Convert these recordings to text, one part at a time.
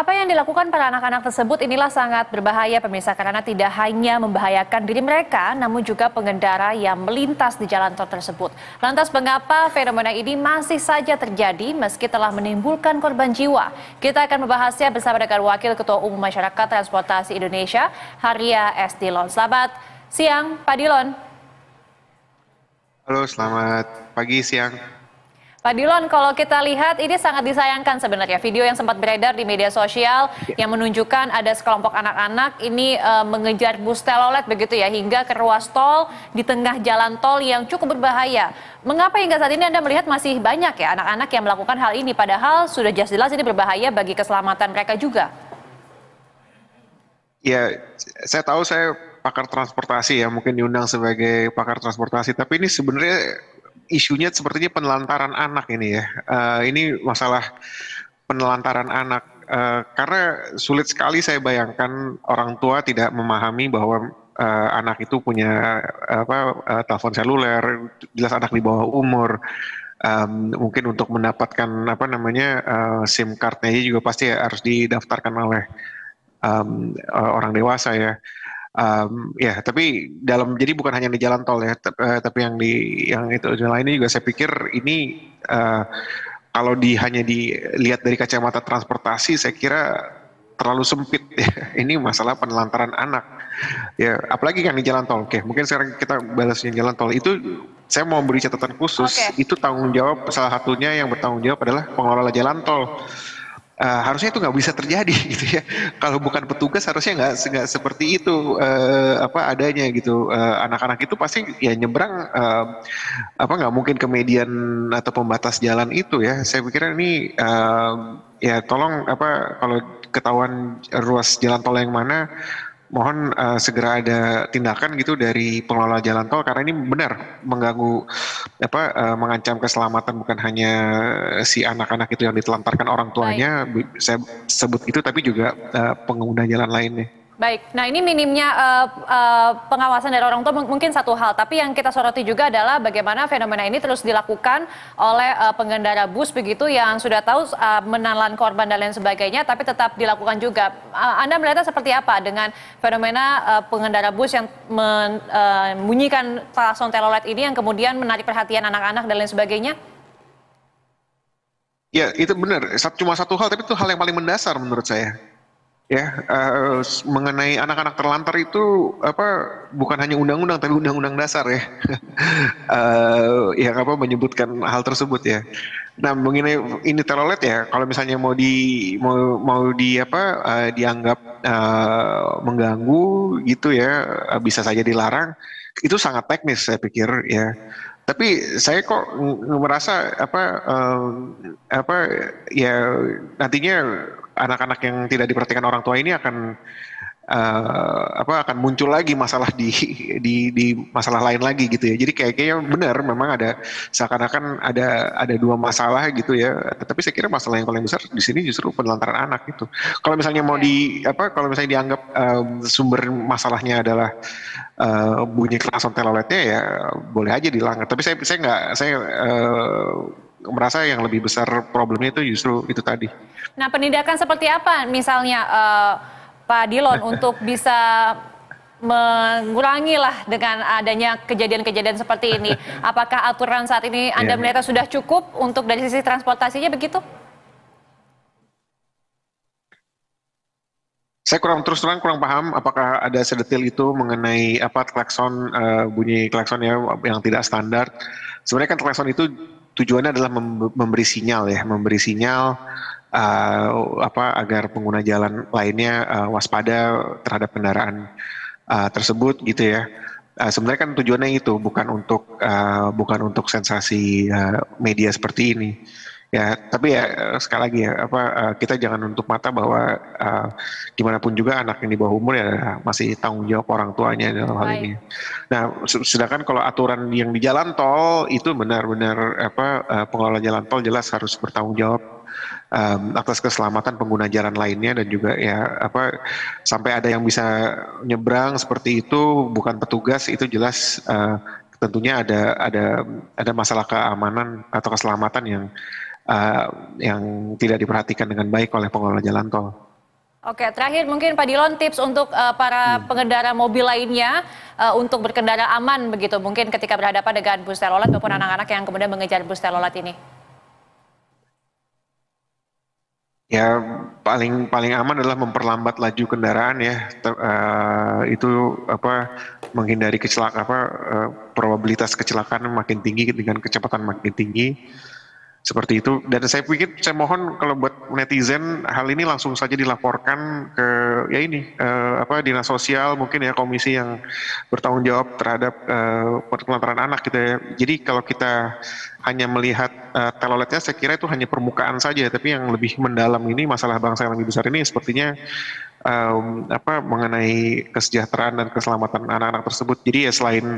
Apa yang dilakukan para anak-anak tersebut inilah sangat berbahaya pemirsa karena tidak hanya membahayakan diri mereka namun juga pengendara yang melintas di jalan tol tersebut. Lantas mengapa fenomena ini masih saja terjadi meski telah menimbulkan korban jiwa? Kita akan membahasnya bersama dengan Wakil Ketua Umum Masyarakat Transportasi Indonesia, Haria S. Dilon. Selamat siang, Pak Dilon. Halo, selamat pagi, siang. Pak Dilon, kalau kita lihat ini sangat disayangkan sebenarnya video yang sempat beredar di media sosial yang menunjukkan ada sekelompok anak-anak ini mengejar bus telolet begitu ya hingga ke ruas tol di tengah jalan tol yang cukup berbahaya. Mengapa hingga saat ini Anda melihat masih banyak ya anak-anak yang melakukan hal ini padahal sudah jelas ini berbahaya bagi keselamatan mereka juga? Ya, saya tahu saya pakar transportasi ya, mungkin diundang sebagai pakar transportasi, tapi ini sebenarnya isunya sepertinya penelantaran anak ini ya. Ini masalah penelantaran anak. Karena sulit sekali saya bayangkan orang tua tidak memahami bahwa anak itu punya telepon seluler, jelas anak di bawah umur. Mungkin untuk mendapatkan SIM card-nya juga pasti harus didaftarkan oleh orang dewasa ya. Ya, tapi jadi bukan hanya di jalan tol ya, tapi yang itu lainnya juga saya pikir ini kalau hanya dilihat dari kacamata transportasi, saya kira terlalu sempit ya. Ini masalah penelantaran anak. Ya, apalagi kan di jalan tol. Oke, mungkin sekarang kita balasnya jalan tol itu. Saya mau beri catatan khusus. Itu tanggung jawab salah satunya yang bertanggung jawab adalah pengelola jalan tol. Harusnya itu nggak bisa terjadi gitu ya. Kalau bukan petugas harusnya nggak seperti itu adanya gitu. Anak-anak itu pasti ya nyebrang nggak mungkin ke median atau pembatas jalan itu ya. Saya pikir ini ya tolong kalau ketahuan ruas jalan tol yang mana, mohon segera ada tindakan gitu dari pengelola jalan tol karena ini benar mengganggu mengancam keselamatan bukan hanya si anak-anak itu yang ditelantarkan orang tuanya. Saya sebut itu tapi juga pengguna jalan lainnya. Baik, nah ini minimnya pengawasan dari orang tua mungkin satu hal, tapi yang kita soroti juga adalah bagaimana fenomena ini terus dilakukan oleh pengendara bus begitu yang sudah tahu menelan korban dan lain sebagainya, tapi tetap dilakukan juga. Anda melihatnya seperti apa dengan fenomena pengendara bus yang membunyikan klakson telolet ini yang kemudian menarik perhatian anak-anak dan lain sebagainya? Ya, itu benar. Cuma satu hal, tapi itu hal yang paling mendasar menurut saya. Ya, mengenai anak-anak terlantar itu bukan hanya undang-undang tapi undang-undang dasar ya. Yang menyebutkan hal tersebut ya. Nah, mengenai ini telolet ya, kalau misalnya dianggap mengganggu gitu ya, bisa saja dilarang. Itu sangat teknis saya pikir ya. Tapi saya kok merasa ya nantinya anak-anak yang tidak diperhatikan orang tua ini akan muncul lagi masalah di masalah lain lagi gitu ya. Jadi kayaknya benar memang ada seakan-akan ada dua masalah gitu ya. Tetapi saya kira masalah yang paling besar di sini justru penelantaran anak itu. Kalau misalnya kalau misalnya dianggap sumber masalahnya adalah bunyi klakson teloletnya ya boleh aja dilanggar. Tapi saya merasa yang lebih besar problemnya itu justru itu tadi. Nah, penindakan seperti apa misalnya Pak Dilon untuk bisa mengurangi lah dengan adanya kejadian-kejadian seperti ini? Apakah aturan saat ini Anda melihat sudah cukup untuk dari sisi transportasinya begitu? Saya terus terang kurang paham apakah ada sedetil itu mengenai klakson, bunyi klakson yang tidak standar. Sebenarnya kan klakson itu tujuannya adalah memberi sinyal ya, agar pengguna jalan lainnya waspada terhadap kendaraan tersebut gitu ya. Sebenarnya kan tujuannya itu bukan untuk sensasi media seperti ini. Ya, tapi ya sekali lagi ya kita jangan nutup mata bahwa gimana pun juga anak yang di bawah umur ya masih tanggung jawab orang tuanya dalam hal ini. Nah, sedangkan kalau aturan yang di jalan tol itu benar-benar pengelola jalan tol jelas harus bertanggung jawab atas keselamatan pengguna jalan lainnya dan juga ya sampai ada yang bisa nyebrang seperti itu bukan petugas itu jelas tentunya ada masalah keamanan atau keselamatan yang tidak diperhatikan dengan baik oleh pengelola jalan tol. Oke, terakhir mungkin Pak Dilon tips untuk para pengendara mobil lainnya untuk berkendara aman begitu, mungkin ketika berhadapan dengan bus telolet maupun anak-anak yang kemudian mengejar bus telolet ini. Ya, paling paling aman adalah memperlambat laju kendaraan ya. Itu apa, menghindari probabilitas kecelakaan makin tinggi dengan kecepatan makin tinggi. Seperti itu. Dan saya pikir, saya mohon kalau buat netizen, hal ini langsung saja dilaporkan ke ya ini dinas sosial, mungkin ya komisi yang bertanggung jawab terhadap penelantaran anak gitu ya. Jadi kalau kita hanya melihat teloletnya, saya kira itu hanya permukaan saja, tapi yang lebih mendalam ini, masalah bangsa yang lebih besar ini sepertinya mengenai kesejahteraan dan keselamatan anak-anak tersebut. Jadi ya selain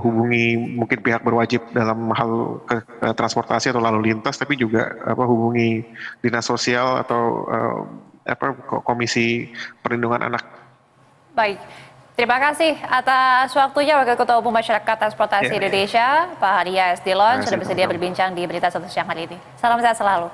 hubungi mungkin pihak berwajib dalam hal transportasi atau lalu lintas, tapi juga hubungi dinas sosial atau komisi perlindungan anak. Baik. Terima kasih atas waktunya Wakil Ketua Umum Masyarakat Transportasi Indonesia, Pak Haria S. Dilon, sudah bersedia berbincang di Berita Satu Siang hari ini. Salam sehat selalu.